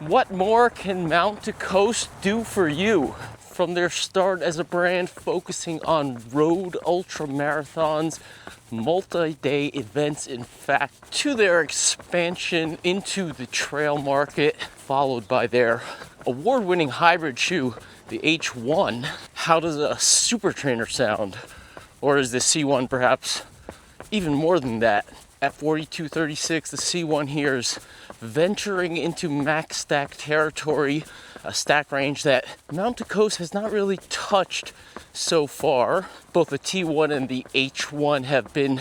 What more can Mount to Coast do for you? From their start as a brand focusing on road ultra marathons, multi-day events, in fact, to their expansion into the trail market, followed by their award-winning hybrid shoe, the H1. How does a super trainer sound? Or is the C1 perhaps even more than that? At 42.36, the C1 here is venturing into max stack territory, a stack range that Mount to Coast has not really touched so far. Both the T1 and the H1 have been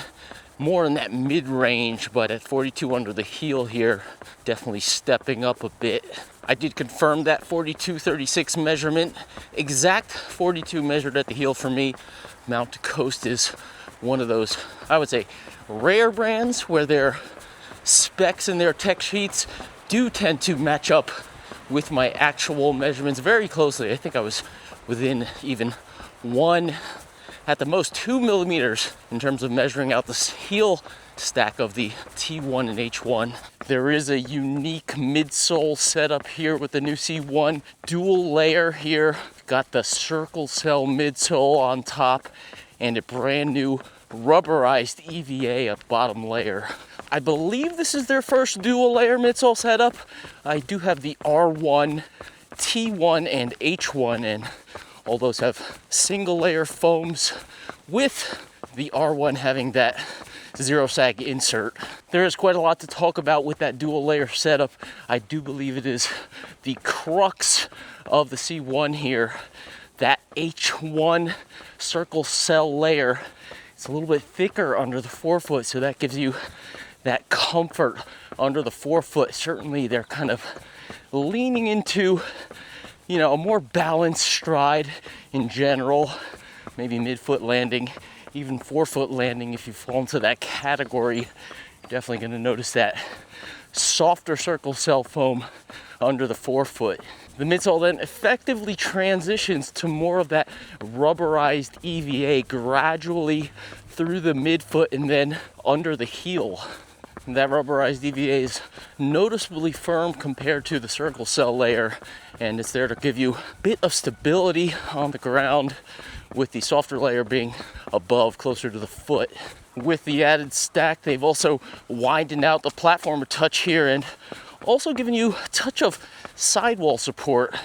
more in that mid-range, but at 42 under the heel here, definitely stepping up a bit. I did confirm that 42.36 measurement. Exact 42 measured at the heel for me. Mount to Coast is one of those, I would say, rare brands where their specs and their tech sheets do tend to match up with my actual measurements very closely. I think I was within even 1, at the most 2 millimeters in terms of measuring out the heel stack of the T1 and H1. There is a unique midsole setup here with the new C1, dual layer here. Got the circle cell midsole on top and a brand new rubberized EVA at bottom layer. I believe this is their first dual layer midsole setup. I do have the R1, T1, and H1, and all those have single layer foams, with the R1 having that zero sag insert. There is quite a lot to talk about with that dual layer setup. I do believe it is the crux of the C1 here. That H1 circle cell layer, it's a little bit thicker under the forefoot, so that gives you that comfort under the forefoot. Certainly they're kind of leaning into, a more balanced stride in general, maybe midfoot landing, even forefoot landing. If you fall into that category, you're definitely going to notice that softer circle cell foam under the forefoot. The midsole then effectively transitions to more of that rubberized EVA gradually through the midfoot and then under the heel. And that rubberized EVA is noticeably firm compared to the circle cell layer, and it's there to give you a bit of stability on the ground, with the softer layer being above, closer to the foot. With the added stack, they've also widened out the platform a touch here and also given you a touch of sidewall support,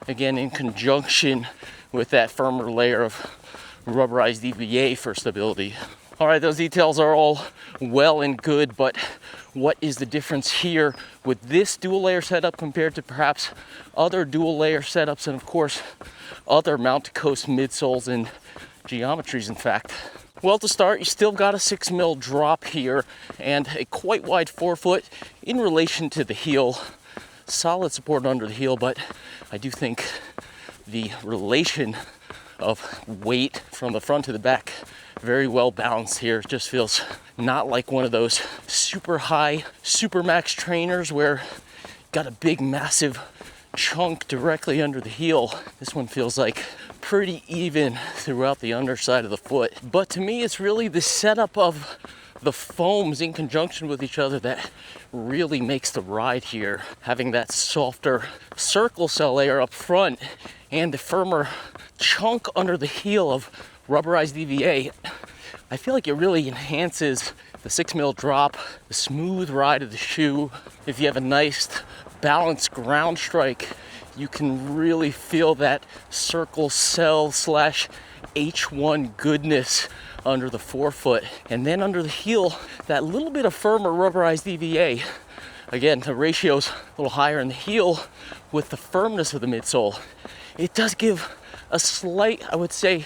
again in conjunction with that firmer layer of rubberized EVA for stability. All right, those details are all well and good, but what is the difference here with this dual layer setup compared to perhaps other dual layer setups, and of course other Mount to Coast midsoles and geometries, in fact? Well, to start, you still got a 6 mil drop here and a quite wide forefoot in relation to the heel. Solid support under the heel, but I do think the relation of weight from the front to the back very well balanced here. It just feels not like one of those super high super max trainers where you got a big massive chunk directly under the heel. This one feels like pretty even throughout the underside of the foot. But to me, it's really the setup of the foams in conjunction with each other that really makes the ride here. Having that softer circle cell layer up front and the firmer chunk under the heel of rubberized EVA, I feel like it really enhances the 6 mil drop, the smooth ride of the shoe. If you have a nice balanced ground strike, you can really feel that circle cell slash H1 goodness under the forefoot. And then under the heel, that little bit of firmer rubberized EVA. Again, the ratio's a little higher in the heel with the firmness of the midsole. It does give a slight, I would say,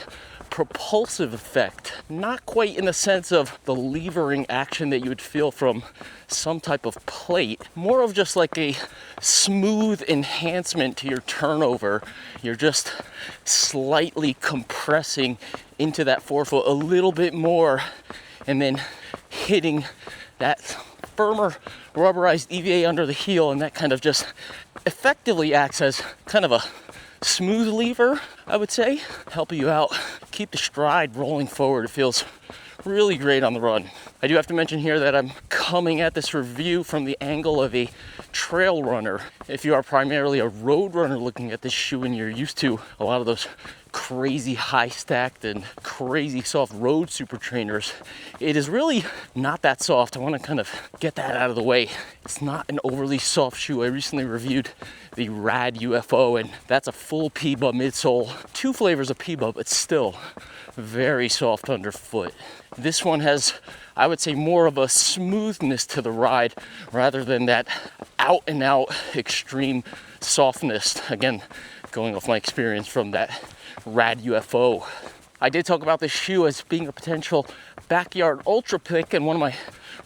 propulsive effect. Not quite in the sense of the levering action that you would feel from some type of plate. More of just like a smooth enhancement to your turnover. You're just slightly compressing into that forefoot a little bit more and then hitting that firmer rubberized EVA under the heel, and that kind of just effectively acts as kind of a smooth lever, I would say, helping you out, keep the stride rolling forward. It feels really great on the run. I do have to mention here that I'm coming at this review from the angle of a trail runner. If you are primarily a road runner looking at this shoe and you're used to a lot of those crazy high stacked and crazy soft road super trainers, it is really not that soft. I want to kind of get that out of the way. It's not an overly soft shoe. I recently reviewed the Rad UFO, and that's a full P-Bub midsole. 2 flavors of P-Bub, but still very soft underfoot. This one has, I would say, more of a smoothness to the ride rather than that out and out extreme softness. Again, going off my experience from that Rad UFO. I did talk about this shoe as being a potential backyard ultra pick in one of my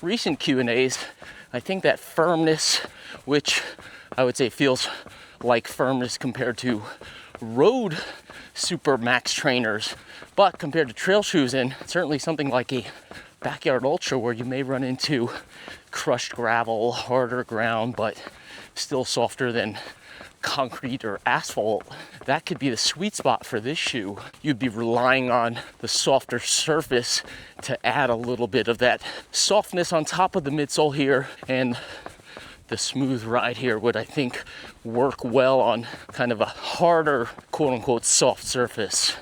recent Q&As. I think that firmness, which I would say feels like firmness compared to road super max trainers, but compared to trail shoes, and certainly something like a backyard ultra where you may run into crushed gravel, harder ground, but still softer than concrete or asphalt, that could be the sweet spot for this shoe. You'd be relying on the softer surface to add a little bit of that softness on top of the midsole here, and the smooth ride here would, I think, work well on kind of a harder, quote unquote, soft surface.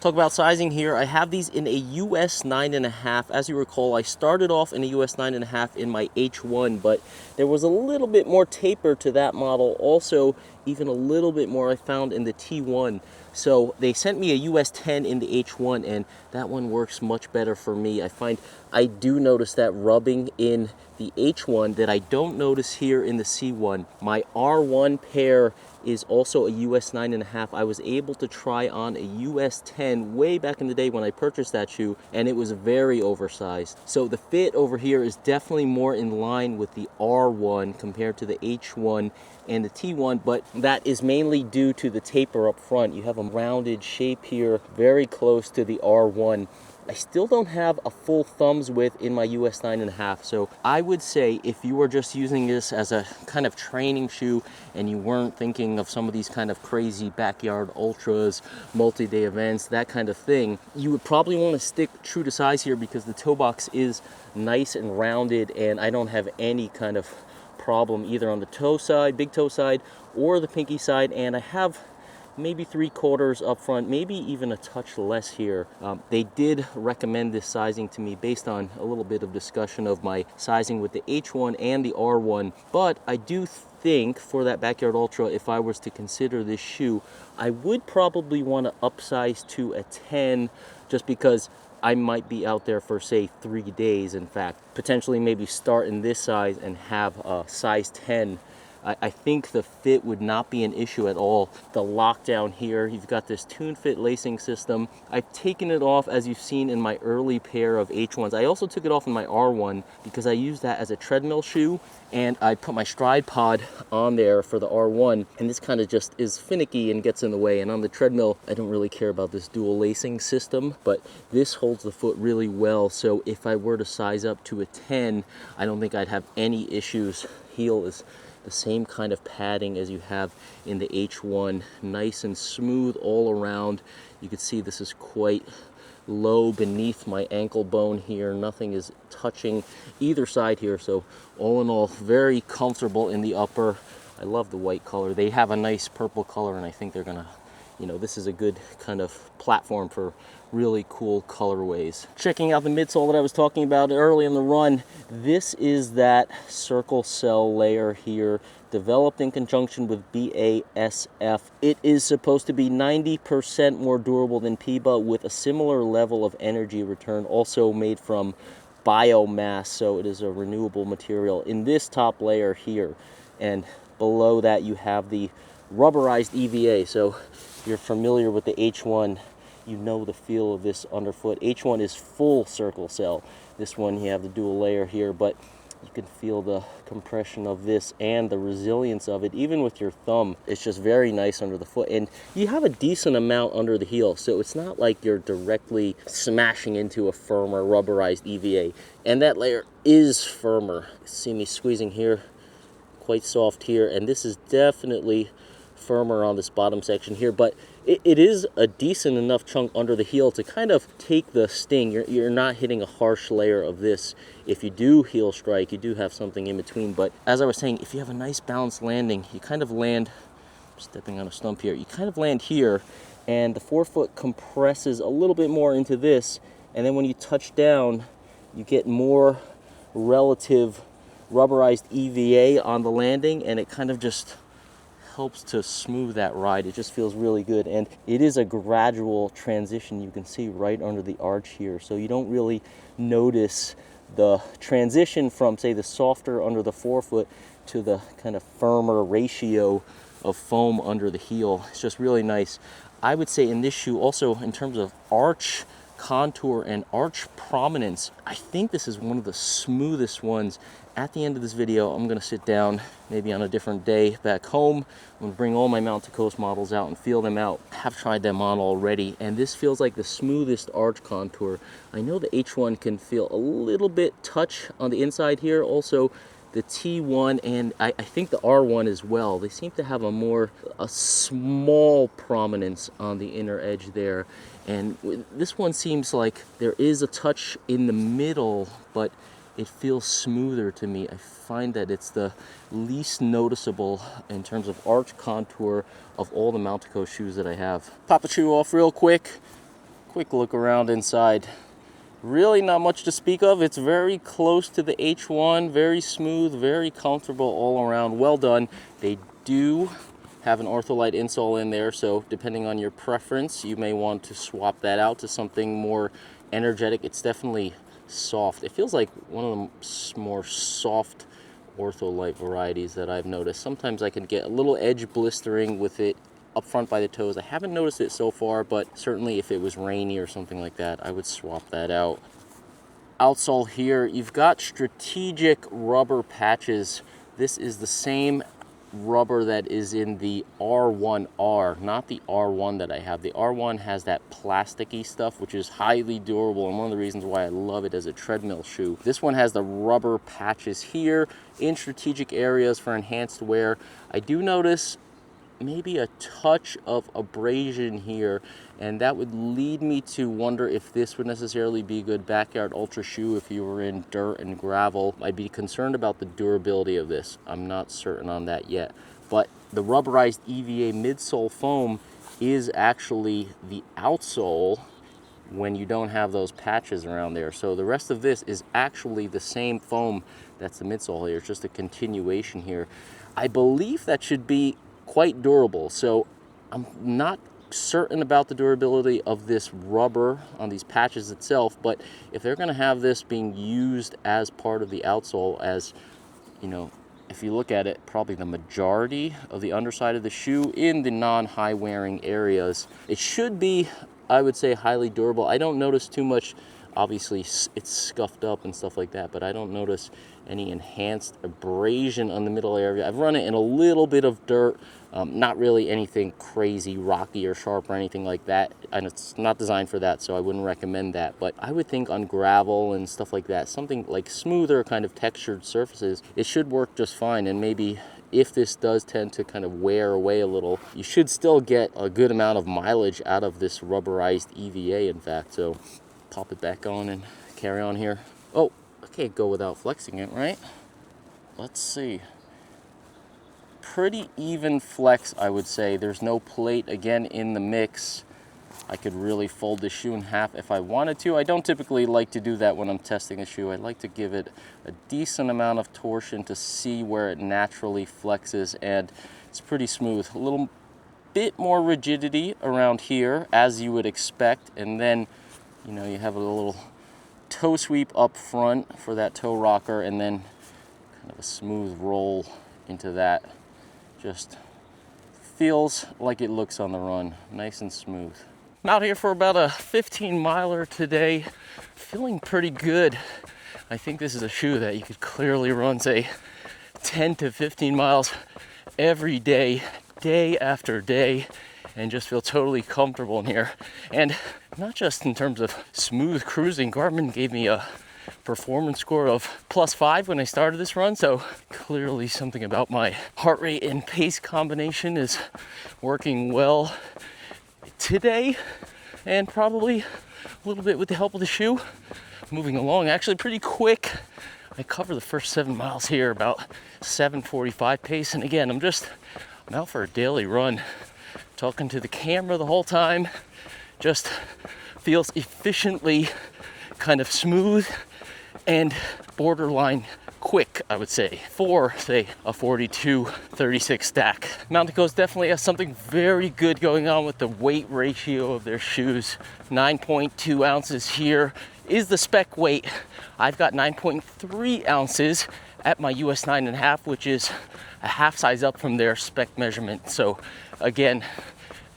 Talk about sizing here. I have these in a US 9.5. As you recall, I started off in a US 9.5 in my H1, but there was a little bit more taper to that model. Also, even a little bit more I found in the T1. So they sent me a US 10 in the H1, and that one works much better for me. I find I do notice that rubbing in the H1 that I don't notice here in the C1. My R1 pair is also a US 9.5. I was able to try on a US 10 way back in the day when I purchased that shoe, and it was very oversized. So the fit over here is definitely more in line with the R1 compared to the H1 and the T1, but that is mainly due to the taper up front. You have a rounded shape here, very close to the R1. I still don't have a full thumbs width in my US 9.5, so I would say if you were just using this as a kind of training shoe and you weren't thinking of some of these kind of crazy backyard ultras, multi-day events, that kind of thing, you would probably want to stick true to size here because the toe box is nice and rounded, and I don't have any kind of problem either on the toe side, big toe side, or the pinky side, and I have maybe 3/4 up front, maybe even a touch less here. They did recommend this sizing to me based on a little bit of discussion of my sizing with the H1 and the R1, but I do think for that backyard ultra, if I was to consider this shoe, I would probably want to upsize to a 10 just because I might be out there for, say, 3 days. In fact, potentially maybe start in this size and have a size 10. I think the fit would not be an issue at all. The lockdown here, you've got this tune fit lacing system. I've taken it off, as you've seen in my early pair of H1s. I also took it off in my R1 because I use that as a treadmill shoe, and I put my stride pod on there for the R1, and this kind of just is finicky and gets in the way. And on the treadmill, I don't really care about this dual lacing system, but this holds the foot really well. So if I were to size up to a 10, I don't think I'd have any issues. Heel is the same kind of padding as you have in the H1, nice and smooth all around. You can see this is quite low beneath my ankle bone here. Nothing is touching either side here, so all in all, very comfortable in the upper. I love the white color. They have a nice purple color, and I think they're gonna, you know, this is a good kind of platform for really cool colorways. Checking out the midsole that I was talking about early in the run, this is that circle cell layer here, developed in conjunction with BASF. It is supposed to be 90% more durable than PIBA with a similar level of energy return, also made from biomass, so it is a renewable material in this top layer here. And below that you have the rubberized EVA. So if you're familiar with the H1, you know the feel of this underfoot. H1 is full circle cell. This one, you have the dual layer here, but you can feel the compression of this and the resilience of it, even with your thumb. It's just very nice under the foot, and you have a decent amount under the heel, so it's not like you're directly smashing into a firmer rubberized EVA. And that layer is firmer. See me squeezing here, quite soft here, and this is definitely firmer on this bottom section here, but it is a decent enough chunk under the heel to kind of take the sting. You're not hitting a harsh layer of this. If you do heel strike, you do have something in between. But as I was saying, if you have a nice balanced landing, you kind of land, stepping on a stump here, you kind of land here, and the forefoot compresses a little bit more into this, and then when you touch down, you get more relative rubberized EVA on the landing, and it kind of just helps to smooth that ride. It just feels really good, and it is a gradual transition. You can see right under the arch here, so you don't really notice the transition from, say, the softer under the forefoot to the kind of firmer ratio of foam under the heel. It's just really nice. I would say in this shoe also, in terms of arch contour and arch prominence, I think this is one of the smoothest ones. At the end of this video, I'm going to sit down, maybe on a different day back home. I'm going to bring all my Mount to Coast models out and feel them out. I have tried them on already, and this feels like the smoothest arch contour. I know the H1 can feel a little bit touch on the inside here. Also, the T1 and I think the R1 as well. They seem to have a small prominence on the inner edge there. And this one seems like there is a touch in the middle, but it feels smoother to me. I find that it's the least noticeable in terms of arch contour of all the Mount to Coast shoes that I have. Pop the shoe off real quick. Quick look around inside. Really not much to speak of. It's very close to the H1, very smooth, very comfortable all around. Well done. They do have an Ortholite insole in there, so depending on your preference, you may want to swap that out to something more energetic. It's definitely soft. It feels like one of the more soft Ortholite varieties that I've noticed. Sometimes I can get a little edge blistering with it up front by the toes. I haven't noticed it so far, but certainly if it was rainy or something like that, I would swap that out. Outsole here, you've got strategic rubber patches. This is the same rubber that is in the R1R, not the R1 that I have. The R1 has that plasticky stuff, which is highly durable, and one of the reasons why I love it as a treadmill shoe. This one has the rubber patches here in strategic areas for enhanced wear. I do notice maybe a touch of abrasion here, and that would lead me to wonder if this would necessarily be a good backyard ultra shoe if you were in dirt and gravel. I'd be concerned about the durability of this. I'm not certain on that yet, but the rubberized EVA midsole foam is actually the outsole when you don't have those patches around there. So the rest of this is actually the same foam that's the midsole here. It's just a continuation here. I believe that should be quite durable, so I'm not certain about the durability of this rubber on these patches itself, but if they're going to have this being used as part of the outsole, as you know, if you look at it, probably the majority of the underside of the shoe in the non-high wearing areas, it should be, I would say, highly durable. I don't notice too much. Obviously it's scuffed up and stuff like that, but I don't notice any enhanced abrasion on the middle area. I've run it in a little bit of dirt, not really anything crazy rocky or sharp or anything like that, and it's not designed for that, so I wouldn't recommend that. But I would think on gravel and stuff like that, something like smoother kind of textured surfaces, it should work just fine. And maybe if this does tend to kind of wear away a little, you should still get a good amount of mileage out of this rubberized EVA, in fact. So pop it back on and carry on here. Oh, I can't go without flexing it, right? Let's see. Pretty even flex, I would say. There's no plate again in the mix. I could really fold the shoe in half if I wanted to. I don't typically like to do that when I'm testing a shoe. I like to give it a decent amount of torsion to see where it naturally flexes, and it's pretty smooth. A little bit more rigidity around here, as you would expect, and then you know, you have a little toe sweep up front for that toe rocker, and then kind of a smooth roll into that. Just feels like it looks on the run, nice and smooth. I'm out here for about a 15 miler today, feeling pretty good. I think this is a shoe that you could clearly run, say, 10 to 15 miles every day, day after day, and just feel totally comfortable in here. And not just in terms of smooth cruising, Garmin gave me a performance score of +5 when I started this run, so clearly something about my heart rate and pace combination is working well today, and probably a little bit with the help of the shoe. Moving along actually pretty quick. I cover the first 7 miles here about 7:45 pace, and again, I'm out for a daily run, talking to the camera the whole time. Just feels efficiently kind of smooth and borderline quick, I would say, for, say, a 42-36 stack. Mountain Coast definitely has something very good going on with the weight ratio of their shoes. 9.2 ounces here is the spec weight. I've got 9.3 ounces at my US 9.5, which is a half size up from their spec measurement. So again,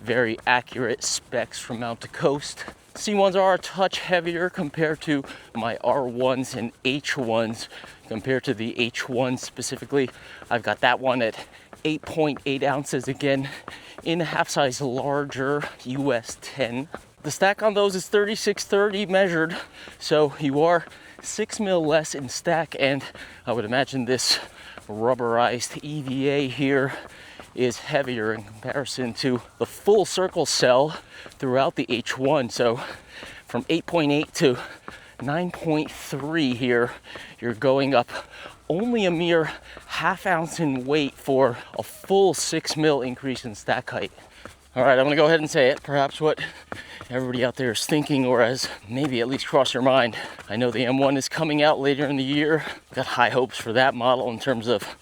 very accurate specs from Mountain Coast. C1s are a touch heavier compared to my R1s and H1s. Compared to the H1 specifically, I've got that one at 8.8 ounces, again, in a half size larger US 10. The stack on those is 3630 measured, so you are 6 mil less in stack, and I would imagine this rubberized EVA here is heavier in comparison to the full circle cell throughout the H1. So from 8.8 to 9.3 here, you're going up only a mere ½ ounce in weight for a full 6 mil increase in stack height. All right, I'm gonna go ahead and say it. Perhaps what everybody out there is thinking, or has maybe at least crossed your mind. I know the M1 is coming out later in the year. Got high hopes for that model in terms of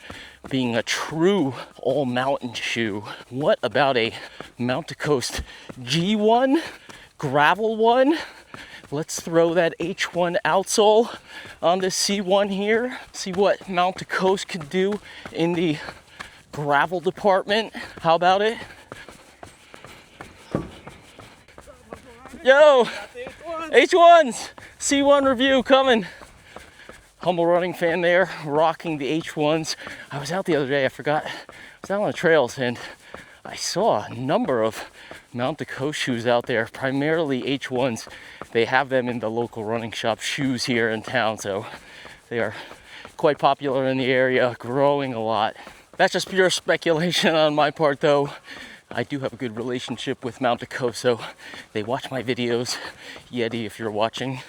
being a true all mountain shoe. What about a Mountain Coast G1, gravel one? Let's throw that H1 outsole on this C1 here. See what Mountain Coast can do in the gravel department. How about it? Yo, H1s, C1 review coming. Humble running fan there, rocking the H1s. I was out the other day, I forgot, I was out on the trails and I saw a number of Mountain Coast shoes out there, primarily H1s. They have them in the local running shop shoes here in town, so they are quite popular in the area, growing a lot. That's just pure speculation on my part though. I do have a good relationship with Mountain Coast, so they watch my videos. Yeti, if you're watching,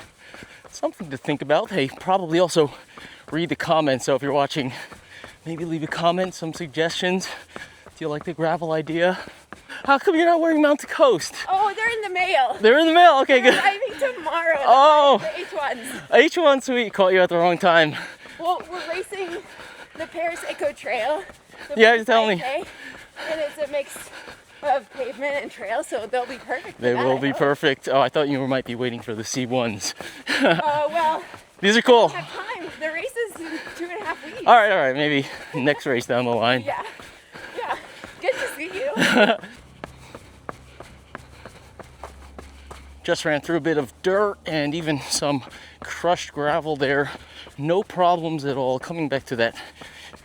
something to think about. They probably also read the comments, so if you're watching, maybe leave a comment, some suggestions. Do you like the gravel idea? How come you're not wearing Mountain Coast? Oh, they're in the mail. They're in the mail, okay, They're good. arriving tomorrow. Oh, The H1s. H1, sweet, caught you at the wrong time. Well, we're racing the Paris Eco Trail. Yeah, you tell me. And it's a mix of pavement and trail, so they'll be perfect. They will be perfect. Oh, I thought you might be waiting for the C1s. Well, These are cool. I have time. The race is in 2.5 weeks. All right, maybe next race down the line. Yeah. Good to see you. Just ran through a bit of dirt and even some crushed gravel there. No problems at all. Coming back to that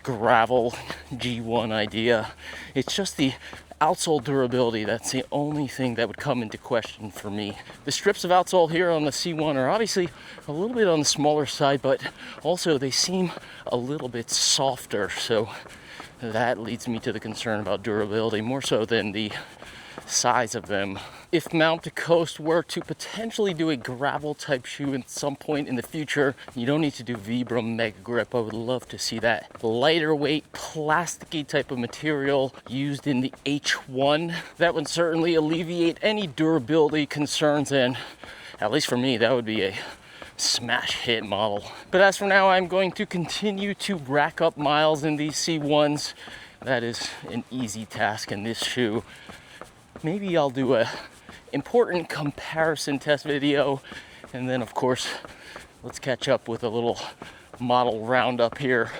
gravel G1 idea, it's just the outsole durability that's the only thing that would come into question for me. The strips of outsole here on the C1 are obviously a little bit on the smaller side, but also they seem a little bit softer, so that leads me to the concern about durability more so than the size of them. If Mountain Coast were to potentially do a gravel type shoe at some point in the future, you don't need to do Vibram Mega Grip. I would love to see that lighter weight, plasticky type of material used in the H1. That would certainly alleviate any durability concerns, and at least for me, that would be a smash hit model. But as for now, I'm going to continue to rack up miles in these C1s. That is an easy task in this shoe. Maybe I'll do a important comparison test video, and then of course let's catch up with a little model roundup here.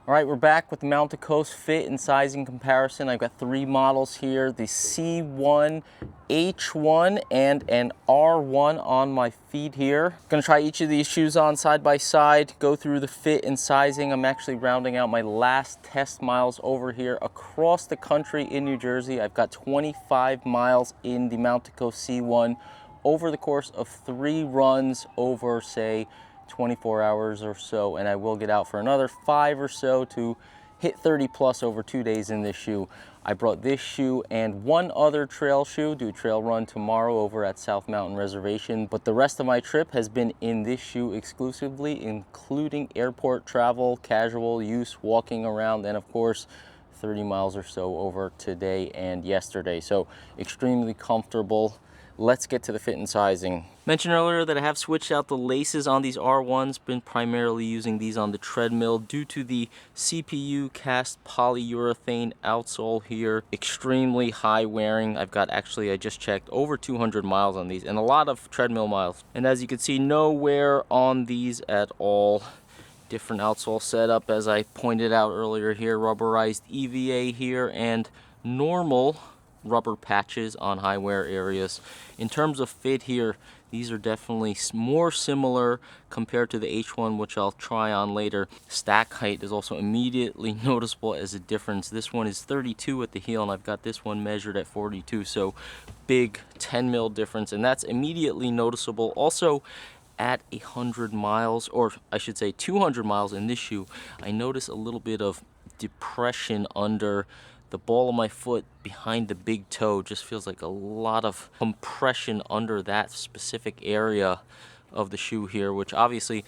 All right, we're back with the Mountain Coast fit and sizing comparison. I've got 3 models here, the C1, H1, and an R1 on my feed here. Gonna try each of these shoes on side by side, go through the fit and sizing. I'm actually rounding out my last test miles over here across the country in New Jersey. I've got 25 miles in the Mountain Coast C1 over the course of 3 runs over, say, 24 hours or so, and I will get out for another 5 or so to hit 30 plus over 2 days in this shoe. I brought this shoe and one other trail shoe, do a trail run tomorrow over at South Mountain Reservation, but the rest of my trip has been in this shoe exclusively, including airport travel, casual use, walking around, and of course 30 miles or so over today and yesterday. So extremely comfortable. Let's get to the fit and sizing. Mentioned earlier that I have switched out the laces on these R1s, been primarily using these on the treadmill due to the CPU cast polyurethane outsole here. Extremely high wearing. I've got, actually, I just checked, over 200 miles on these and a lot of treadmill miles. And as you can see, no wear on these at all. Different outsole setup, as I pointed out earlier here, rubberized EVA here and normal rubber patches on high wear areas. In terms of fit here, these are definitely more similar compared to the H1, which I'll try on later. Stack height is also immediately noticeable as a difference. This one is 32 at the heel, and I've got this one measured at 42, so big 10 mil difference, and that's immediately noticeable. Also, at 100 miles, or I should say 200 miles in this shoe, I notice a little bit of depression under the ball of my foot behind the big toe. Just feels like a lot of compression under that specific area of the shoe here, which obviously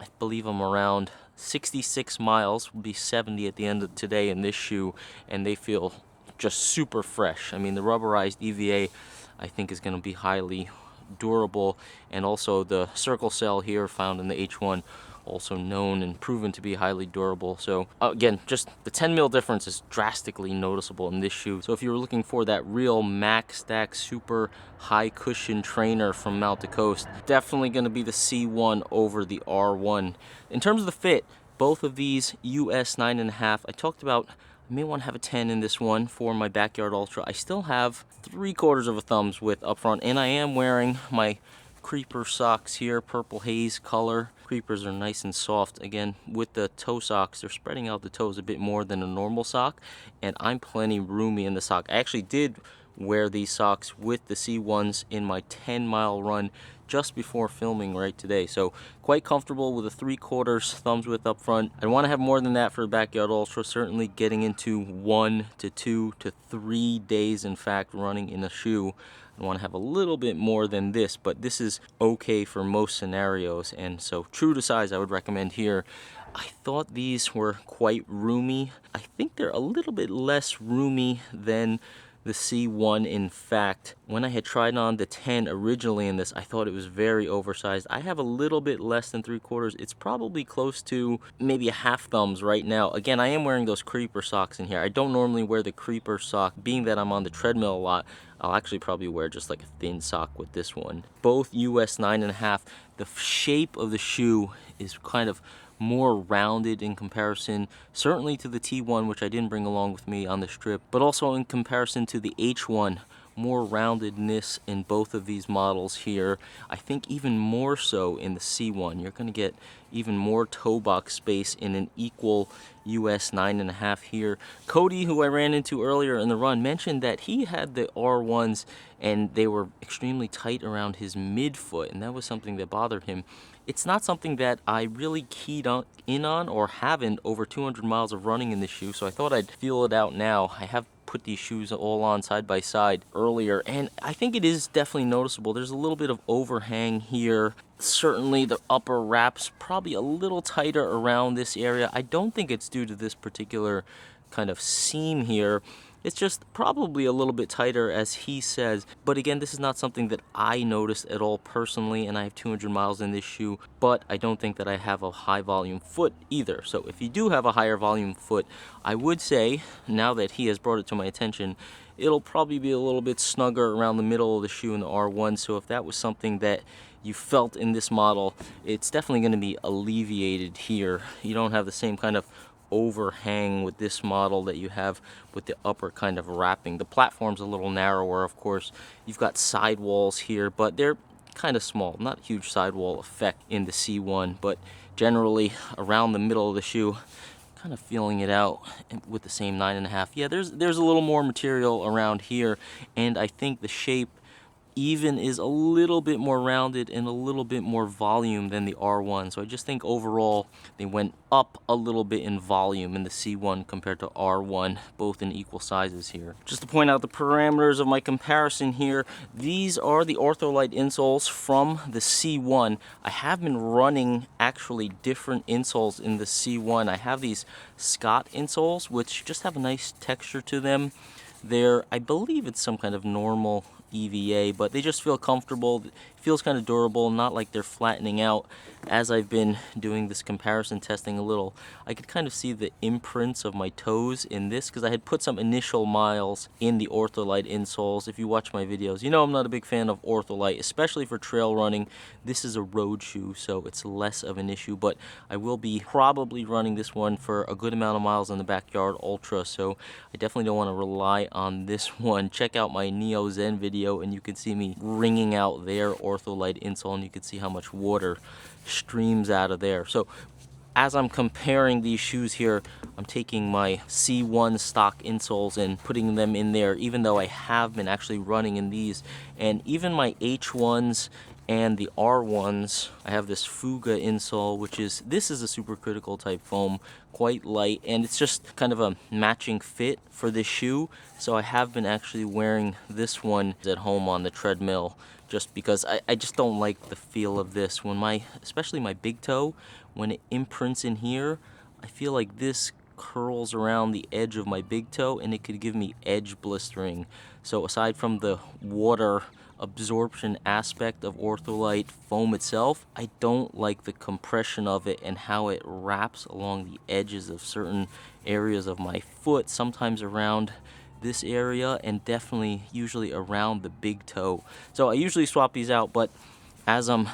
I believe I'm around 66 miles, will be 70 at the end of today in this shoe, and they feel just super fresh. I mean, the rubberized EVA I think is going to be highly durable, and also the circle cell here found in the H1, also known and proven to be highly durable. So again, just the 10 mil difference is drastically noticeable in this shoe. So if you were looking for that real max stack super high cushion trainer from Mount to Coast, definitely going to be the C1 over the R1. In terms of the fit, both of these US 9.5, I talked about I may want to have a 10 in this one for my Backyard Ultra. I still have 3/4 of a thumbs width up front, and I am wearing my Creeper socks here, purple haze color. Creepers are nice and soft. Again, with the toe socks, they're spreading out the toes a bit more than a normal sock, and I'm plenty roomy in the sock. I actually did wear these socks with the C1s in my 10-mile run just before filming right today. So quite comfortable with a 3/4 thumbs width up front. I want to have more than that for the Backyard Ultra, certainly getting into 1 to 2 to 3 days, in fact, running in a shoe. I want to have a little bit more than this, but this is okay for most scenarios, and so true to size I would recommend here. I thought these were quite roomy. I think they're a little bit less roomy than the C1. In fact, when I had tried on the 10 originally in this, I thought it was very oversized. I have a little bit less than 3/4. It's probably close to maybe a half thumbs right now. Again, I am wearing those Creeper socks in here. I don't normally wear the Creeper sock, being that I'm on the treadmill a lot. I'll actually probably wear just like a thin sock with this one. Both US 9.5. The shape of the shoe is kind of more rounded in comparison, certainly to the T1, which I didn't bring along with me on this trip, but also in comparison to the H1. More roundedness in both of these models here. I think even more so in the C1. You're going to get even more toe box space in an equal US 9.5 here. Cody, who I ran into earlier in the run, mentioned that he had the R1s and they were extremely tight around his midfoot, and that was something that bothered him. It's not something that I really keyed in on or haven't over 200 miles of running in this shoe, so I thought I'd feel it out now. I have put these shoes all on side by side earlier, and I think it is definitely noticeable. There's a little bit of overhang here. Certainly the upper wraps probably a little tighter around this area. I don't think it's due to this particular kind of seam here. It's just probably a little bit tighter, as he says. But again, this is not something that I noticed at all personally, and I have 200 miles in this shoe, but I don't think that I have a high volume foot either. So if you do have a higher volume foot, I would say, now that he has brought it to my attention, it'll probably be a little bit snugger around the middle of the shoe in the R1. So if that was something that you felt in this model, it's definitely going to be alleviated here. You don't have the same kind of overhang with this model that you have with the upper kind of wrapping. The platform's a little narrower, of course. You've got sidewalls here, but they're kind of small. Not a huge sidewall effect in the C1, but generally around the middle of the shoe, kind of feeling it out with the same 9.5. Yeah, there's a little more material around here, and I think the shape even is a little bit more rounded and a little bit more volume than the R1. So I just think overall they went up a little bit in volume in the C1 compared to R1, both in equal sizes here. Just to point out the parameters of my comparison here, these are the Ortholite insoles from the C1. I have been running actually different insoles in the C1. I have these Scott insoles, which just have a nice texture to them. I believe it's some kind of normal EVA, but they just feel comfortable. It feels kind of durable, not like they're flattening out. As I've been doing this comparison testing a little, I could kind of see the imprints of my toes in this because I had put some initial miles in the Ortholite insoles. If you watch my videos, you know I'm not a big fan of Ortholite, especially for trail running. This is a road shoe, so it's less of an issue, but I will be probably running this one for a good amount of miles in the backyard ultra, so I definitely don't want to rely on this one. Check out my Neo Zen video and you can see me wringing out their Ortholite insole, and you can see how much water streams out of there. So as I'm comparing these shoes here, I'm taking my C1 stock insoles and putting them in there, even though I have been actually running in these. And even my H1s and the R1s, I have this Fuga insole, this is a supercritical type foam, quite light, and it's just kind of a matching fit for this shoe. So I have been actually wearing this one at home on the treadmill, just because I just don't like the feel of this. Especially my big toe, when it imprints in here, I feel like this curls around the edge of my big toe and it could give me edge blistering. So aside from the water absorption aspect of Ortholite foam itself, I don't like the compression of it and how it wraps along the edges of certain areas of my foot, sometimes around this area and definitely usually around the big toe. So I usually swap these out, but as I'm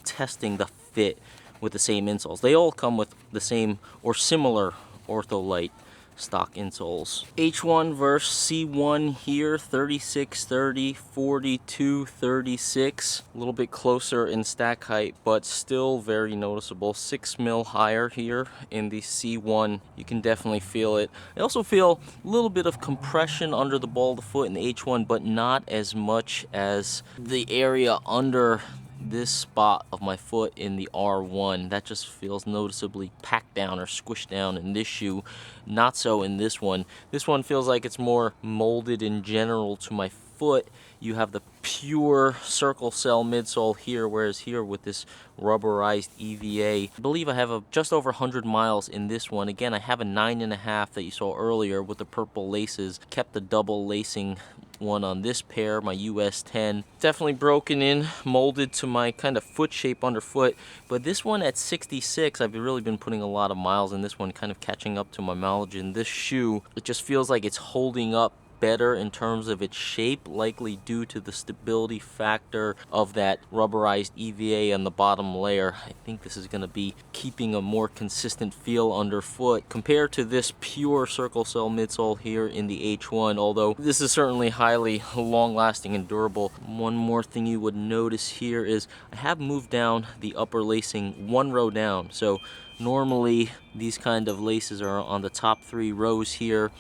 testing the fit with the same insoles, they all come with the same or similar Ortholite stock insoles. H1 versus C1 here, 36-30, 42-36. A little bit closer in stack height, but still very noticeable. 6 mil higher here in the C1. You can definitely feel it. I also feel a little bit of compression under the ball of the foot in the H1, but not as much as the area under this spot of my foot in the R1. That just feels noticeably packed down or squished down in this shoe. Not so in this one. This one feels like it's more molded in general to my foot. You have the pure circle cell midsole here, whereas here with this rubberized EVA, I believe I have just over 100 miles in this one. Again, I have a 9.5 that you saw earlier with the purple laces. Kept the double lacing one on this pair, my US 10. Definitely broken in, molded to my kind of foot shape underfoot. But this one at 66, I've really been putting a lot of miles in this one, kind of catching up to my mileage in this shoe. It just feels like it's holding up better in terms of its shape, likely due to the stability factor of that rubberized EVA on the bottom layer. I think this is going to be keeping a more consistent feel underfoot compared to this pure circle cell midsole here in the H1, although this is certainly highly long-lasting and durable. One more thing you would notice here is I have moved down the upper lacing one row down. So normally these kind of laces are on the top 3 rows here.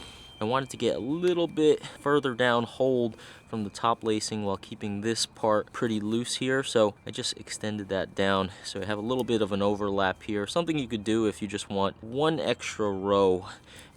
I wanted to get a little bit further down hold from the top lacing while keeping this part pretty loose here, so I just extended that down so I have a little bit of an overlap here. Something you could do if you just want one extra row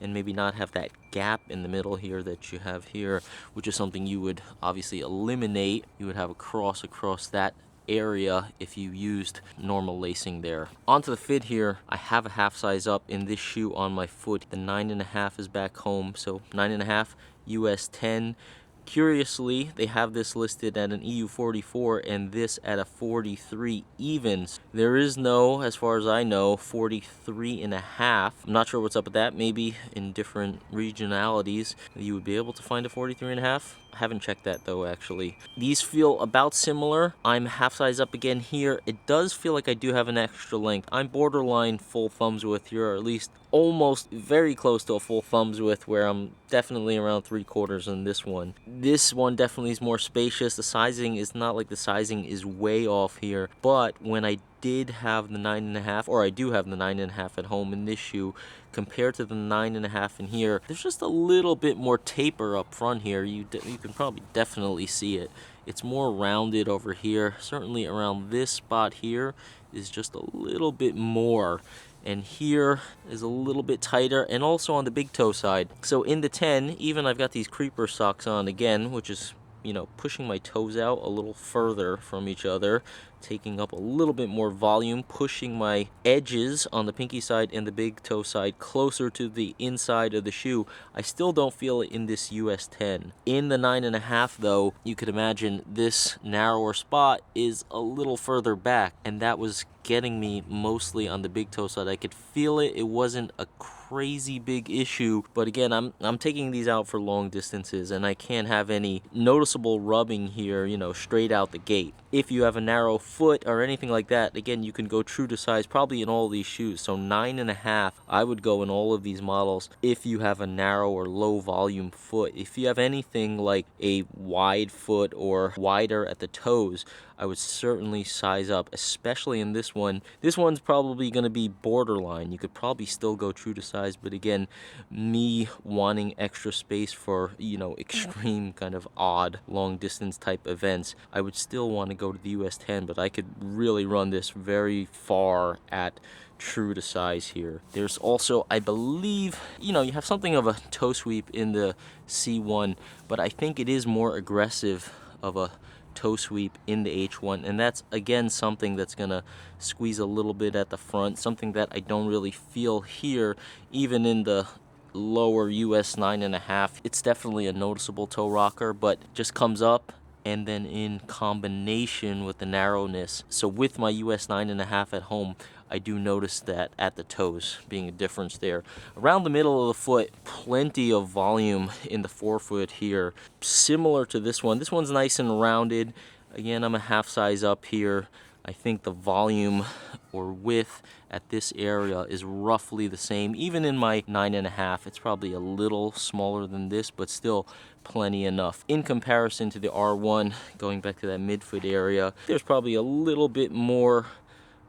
and maybe not have that gap in the middle here that you have here, which is something you would obviously eliminate. You would have a cross across that area if you used normal lacing there. Onto the fit here, I have a half size up in this shoe on my foot. The 9.5 is back home, so 9.5 US 10. Curiously, they have this listed at an EU 44 and this at a 43 evens. There is no, as far as I know, 43.5. I'm not sure what's up with that. Maybe in different regionalities you would be able to find a 43.5. I haven't checked that though, actually. These feel about similar. I'm half size up again here. It does feel like I do have an extra length. I'm borderline full thumbs width here, or at least almost very close to a full thumbs width, where I'm definitely around 3/4 in this one. This one definitely is more spacious. The sizing is not like the sizing is way off here, but when I did have the 9.5, or I do have the 9.5 at home in this shoe, compared to the 9.5 in here, there's just a little bit more taper up front here. You can probably definitely see it. It's more rounded over here. Certainly around this spot here is just a little bit more. And here is a little bit tighter, and also on the big toe side. So in the 10, even I've got these creeper socks on again, which is, you know, pushing my toes out a little further from each other, taking up a little bit more volume, pushing my edges on the pinky side and the big toe side closer to the inside of the shoe. I still don't feel it in this US 10. In the 9.5 though, you could imagine this narrower spot is a little further back, and that was getting me mostly on the big toe side. I could feel it. It wasn't a crazy big issue, but again, I'm taking these out for long distances, and I can't have any noticeable rubbing here, you know, straight out the gate. If you have a narrow foot or anything like that, again, you can go true to size probably in all these shoes. So 9.5, I would go in all of these models if you have a narrow or low volume foot. If you have anything like a wide foot or wider at the toes, I would certainly size up, especially in this one. This one's probably going to be borderline. You could probably still go true to size, but again, me wanting extra space for, you know, extreme kind of odd long distance type events, I would still want to go to the US 10, but I could really run this very far at true to size here. There's also, I believe, you know, you have something of a toe sweep in the C1, but I think it is more aggressive of a toe sweep in the H1, and that's again something that's gonna squeeze a little bit at the front, something that I don't really feel here even in the lower US 9.5. It's definitely a noticeable toe rocker, but just comes up, and then in combination with the narrowness. So with my US 9.5 at home, I do notice that at the toes being a difference there. Around the middle of the foot, plenty of volume in the forefoot here. Similar to this one. This one's nice and rounded. Again, I'm a half size up here. I think the volume or width at this area is roughly the same. Even in my 9.5, it's probably a little smaller than this, but still plenty enough. In comparison to the R1, going back to that midfoot area, there's probably a little bit more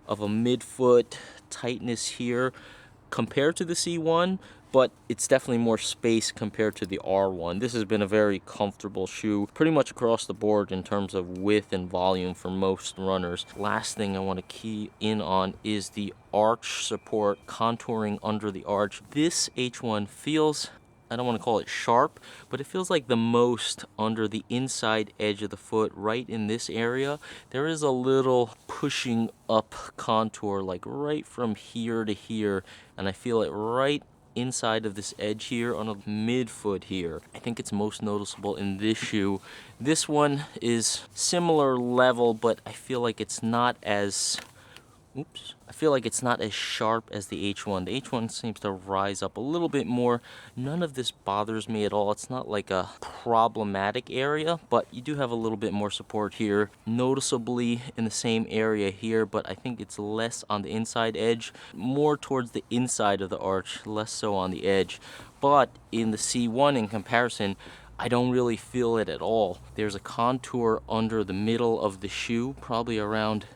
of a midfoot tightness here compared to the C1, but it's definitely more space compared to the R1. This has been a very comfortable shoe pretty much across the board in terms of width and volume for most runners. Last thing I want to key in on is the arch support, contouring under the arch. This H1 feels, I don't want to call it sharp, but it feels like the most under the inside edge of the foot, right in this area. There is a little pushing up contour, like right from here to here, and I feel it right inside of this edge here on a midfoot here. I think it's most noticeable in this shoe. This one is similar level, but I feel like it's not as I feel like it's not as sharp as the H1. The H1 seems to rise up a little bit more. None of this bothers me at all. It's not like a problematic area, but you do have a little bit more support here. Noticeably in the same area here, but I think it's less on the inside edge, more towards the inside of the arch, less so on the edge. But in the C1 in comparison, I don't really feel it at all. There's a contour under the middle of the shoe, probably around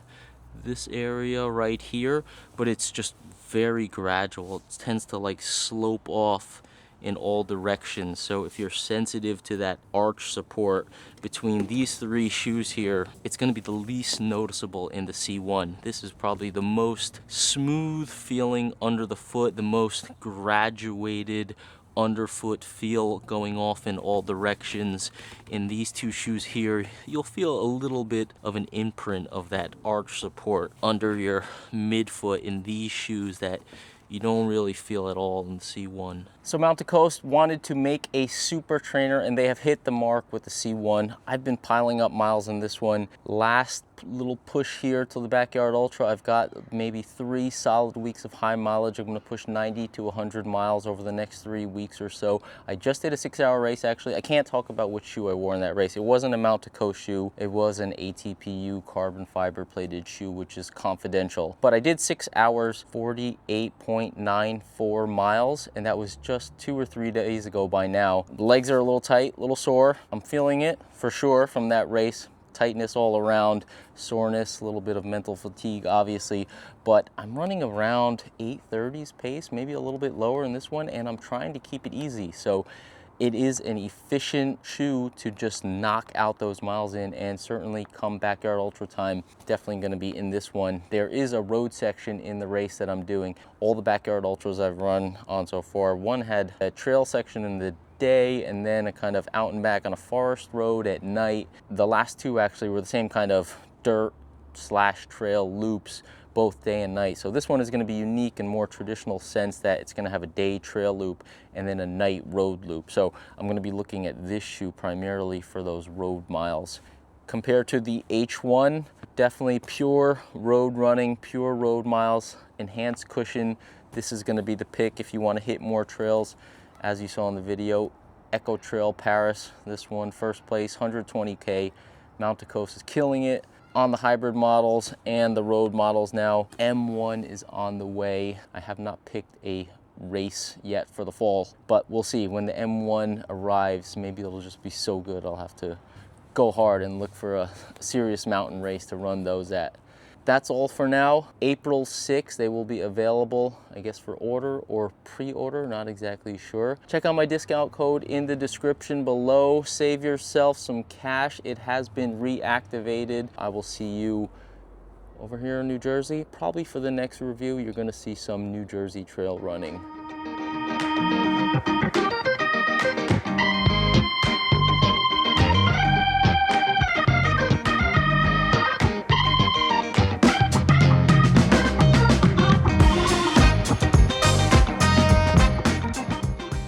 this area right here, but it's just very gradual. It tends to like slope off in all directions. So if you're sensitive to that arch support between these three shoes here, it's going to be the least noticeable in the C1. This is probably the most smooth feeling under the foot, the most graduated underfoot feel going off in all directions. In these two shoes here, you'll feel a little bit of an imprint of that arch support under your midfoot in these shoes that you don't really feel at all in the C1. So Mountain Coast wanted to make a super trainer, and they have hit the mark with the C1. I've been piling up miles in this one. Last little push here to the Backyard Ultra. I've got maybe 3 solid weeks of high mileage. I'm going to push 90 to 100 miles over the next 3 weeks or so. I just did a 6-hour race, actually. I can't talk about which shoe I wore in that race. It wasn't a Mount to Coast shoe. It was an ATPU carbon fiber plated shoe, which is confidential. But I did 6 hours, 48.94 miles, and that was just 2 or 3 days ago by now. The legs are a little tight, a little sore. I'm feeling it for sure from that race. Tightness all around, soreness, a little bit of mental fatigue, obviously, but I'm running around 8:30s pace, maybe a little bit lower in this one, and I'm trying to keep it easy. So it is an efficient shoe to just knock out those miles in, and certainly come Backyard Ultra time, definitely going to be in this one. There is a road section in the race that I'm doing. All the Backyard Ultras I've run on so far, one had a trail section in the day and then a kind of out and back on a forest road at night. The last 2 actually were the same kind of dirt / trail loops, both day and night. So this one is going to be unique in more traditional sense that it's going to have a day trail loop and then a night road loop. So I'm going to be looking at this shoe primarily for those road miles. Compared to the H1, definitely pure road running, pure road miles, enhanced cushion. This is going to be the pick if you want to hit more trails. As you saw in the video, Echo Trail Paris, this one first place, 120K. Mount to Coast is killing it on the hybrid models and the road models now. M1 is on the way. I have not picked a race yet for the fall, but we'll see. When the M1 arrives, maybe it'll just be so good I'll have to go hard and look for a serious mountain race to run those at. That's all for now. April 6th, they will be available, I guess, for order or pre-order, not exactly sure. Check out my discount code in the description below. Save yourself some cash. It has been reactivated. I will see you over here in New Jersey. Probably for the next review, you're gonna see some New Jersey trail running.